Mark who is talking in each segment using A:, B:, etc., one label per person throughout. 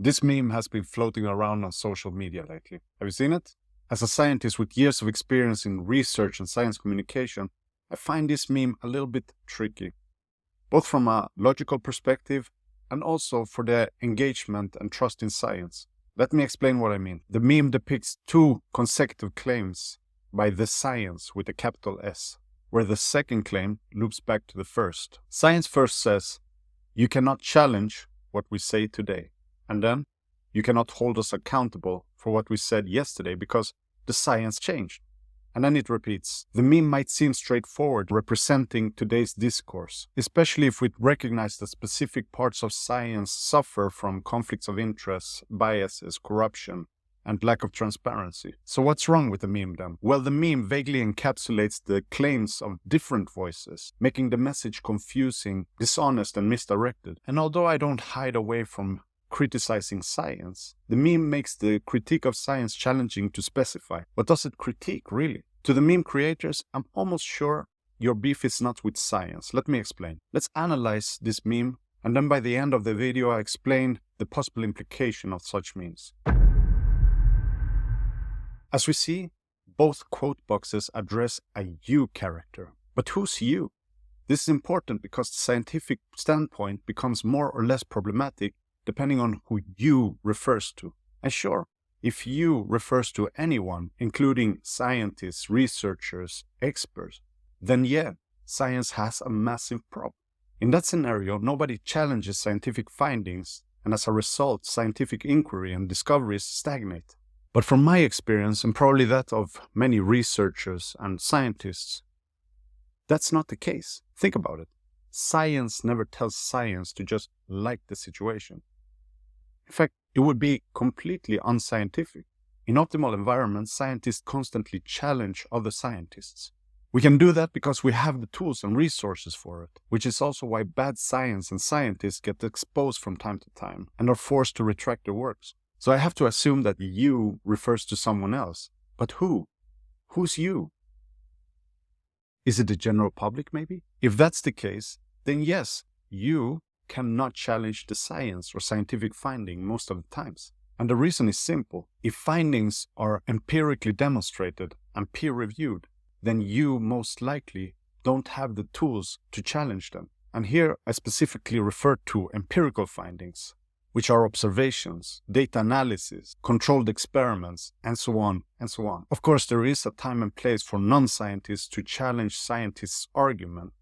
A: This meme has been floating around on social media lately. Have you seen it? As a scientist with years of experience in research and science communication, I find this meme a little bit tricky, both from a logical perspective and also for the engagement and trust in science. Let me explain what I mean. The meme depicts two consecutive claims by the science with a capital S, where the second claim loops back to the first. Science first says, "You cannot challenge what we say today." And then, "You cannot hold us accountable for what we said yesterday because the science changed." And then it repeats. The meme might seem straightforward, representing today's discourse, especially if we recognize that specific parts of science suffer from conflicts of interest, biases, corruption, and lack of transparency. So what's wrong with the meme then? Well, the meme vaguely encapsulates the claims of different voices, making the message confusing, dishonest, and misdirected. And although I don't hide away from criticizing science, the meme makes the critique of science challenging to specify. What does it critique, really? To the meme creators, I'm almost sure your beef is not with science. Let me explain. Let's analyze this meme, and then by the end of the video, I explain the possible implication of such memes. As we see, both quote boxes address a you character. But who's you? This is important because the scientific standpoint becomes more or less problematic depending on who you refers to. And sure, if you refers to anyone, including scientists, researchers, experts, then yeah, science has a massive problem. In that scenario, nobody challenges scientific findings, and as a result, scientific inquiry and discoveries stagnate. But from my experience, and probably that of many researchers and scientists, that's not the case. Think about it. Science never tells science to just like the situation. In fact, it would be completely unscientific. In optimal environments, scientists constantly challenge other scientists. We can do that because we have the tools and resources for it, which is also why bad science and scientists get exposed from time to time and are forced to retract their works. So I have to assume that you refers to someone else. But who? Who's you? Is it the general public, maybe? If that's the case, then yes, you cannot challenge the science or scientific finding most of the times. And the reason is simple. If findings are empirically demonstrated and peer-reviewed, then you most likely don't have the tools to challenge them. And here I specifically refer to empirical findings, which are observations, data analysis, controlled experiments, and so on and so on. Of course, there is a time and place for non-scientists to challenge scientists' argument,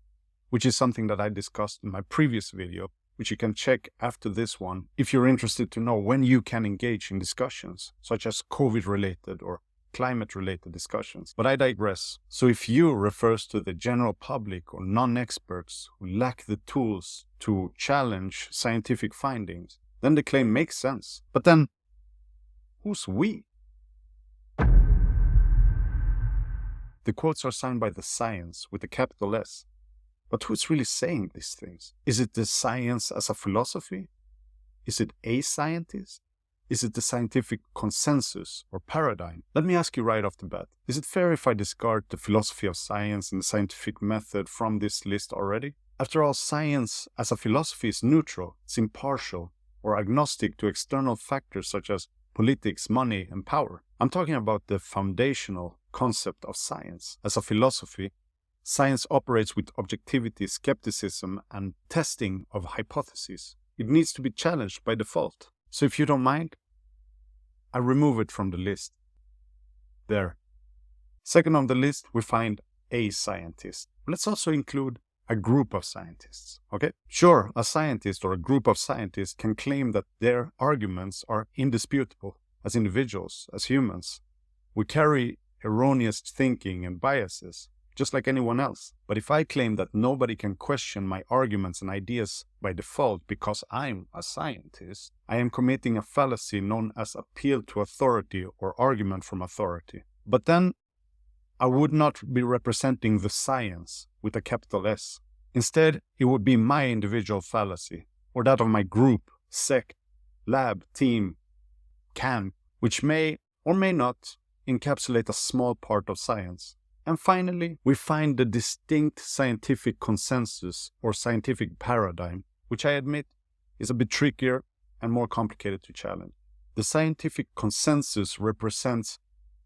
A: which is something that I discussed in my previous video, which you can check after this one if you're interested to know when you can engage in discussions, such as COVID-related or climate-related discussions. But I digress. So if you refers to the general public or non-experts who lack the tools to challenge scientific findings, then the claim makes sense. But then, who's we? The quotes are signed by the science with a capital S. But who's really saying these things? Is it the science as a philosophy? Is it a scientist? Is it the scientific consensus or paradigm? Let me ask you right off the bat. Is it fair if I discard the philosophy of science and the scientific method from this list already? After all, science as a philosophy is neutral, it's impartial, or agnostic to external factors such as politics, money, and power. I'm talking about the foundational concept of science. As a philosophy, science operates with objectivity, skepticism, and testing of hypotheses. It needs to be challenged by default. So if you don't mind, I remove it from the list. There. Second on the list, we find a scientist. Let's also include a group of scientists, okay? Sure, a scientist or a group of scientists can claim that their arguments are indisputable as individuals, as humans. We carry erroneous thinking and biases, just like anyone else. But if I claim that nobody can question my arguments and ideas by default because I'm a scientist, I am committing a fallacy known as appeal to authority or argument from authority. But then I would not be representing the science with a capital S. Instead, it would be my individual fallacy, or that of my group, sect, lab, team, camp, which may or may not encapsulate a small part of science. And finally, we find the distinct scientific consensus or scientific paradigm, which I admit is a bit trickier and more complicated to challenge. The scientific consensus represents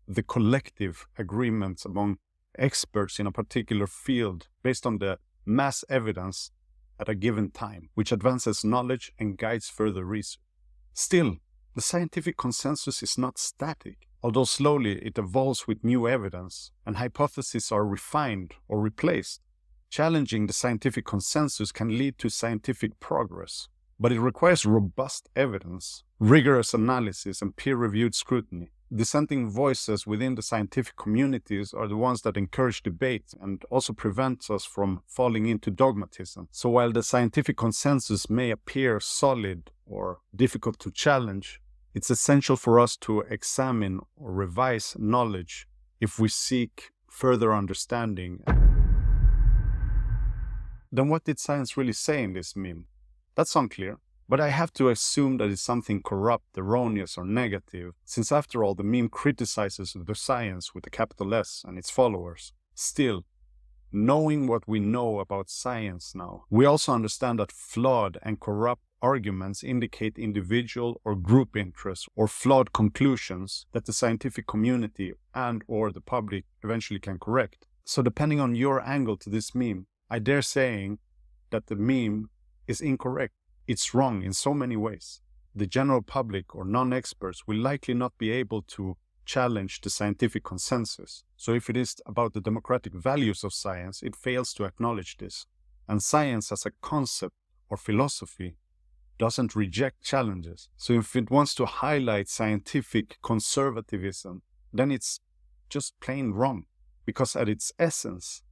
A: the collective agreements among experts in a particular field based on the mass evidence at a given time, which advances knowledge and guides further research. Still, the scientific consensus is not static. Although slowly it evolves with new evidence and hypotheses are refined or replaced, challenging the scientific consensus can lead to scientific progress. But it requires robust evidence, rigorous analysis, and peer-reviewed scrutiny. Dissenting voices within the scientific communities are the ones that encourage debate and also prevent us from falling into dogmatism. So while the scientific consensus may appear solid or difficult to challenge, it's essential for us to examine or revise knowledge if we seek further understanding. Then what did science really say in this meme? That's unclear. But I have to assume that it's something corrupt, erroneous, or negative, since after all the meme criticizes the science with a capital S and its followers. Still, knowing what we know about science now, we also understand that flawed and corrupt arguments indicate individual or group interests or flawed conclusions that the scientific community and or the public eventually can correct. So depending on your angle to this meme, I dare saying that the meme is incorrect. It's wrong in so many ways. The general public or non-experts will likely not be able to challenge the scientific consensus. So if it is about the democratic values of science, it fails to acknowledge this. And science as a concept or philosophy doesn't reject challenges. So if it wants to highlight scientific conservatism, then it's just plain wrong. Because at its essence,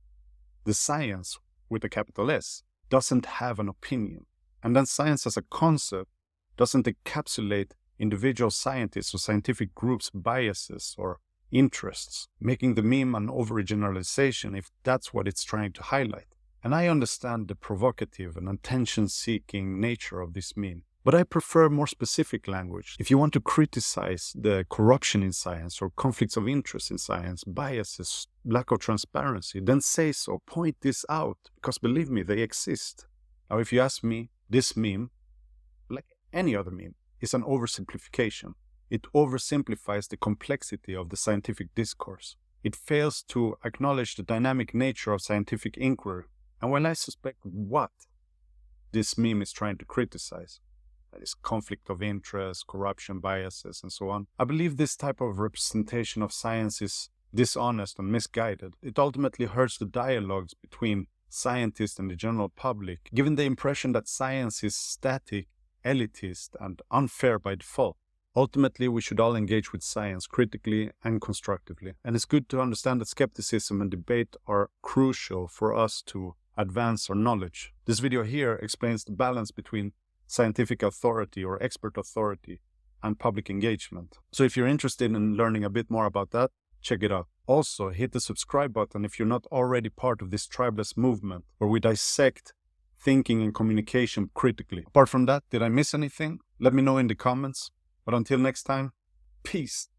A: the science, with a capital S, doesn't have an opinion. And then science as a concept doesn't encapsulate individual scientists or scientific groups' biases or interests, making the meme an overgeneralization if that's what it's trying to highlight. And I understand the provocative and attention-seeking nature of this meme, but I prefer more specific language. If you want to criticize the corruption in science or conflicts of interest in science, biases, lack of transparency, then say so, point this out, because believe me, they exist. Now, if you ask me, this meme, like any other meme, is an oversimplification. It oversimplifies the complexity of the scientific discourse. It fails to acknowledge the dynamic nature of scientific inquiry. And while I suspect what this meme is trying to criticize, that is conflict of interest, corruption, biases, and so on, I believe this type of representation of science is dishonest and misguided. It ultimately hurts the dialogues between scientists and the general public, giving the impression that science is static, elitist, and unfair by default. Ultimately, we should all engage with science critically and constructively. And it's good to understand that skepticism and debate are crucial for us to advance our knowledge. This video here explains the balance between scientific authority or expert authority and public engagement. So if you're interested in learning a bit more about that, check it out. Also, hit the subscribe button if you're not already part of this tribeless movement where we dissect thinking and communication critically. Apart from that, did I miss anything? Let me know in the comments. But until next time, peace.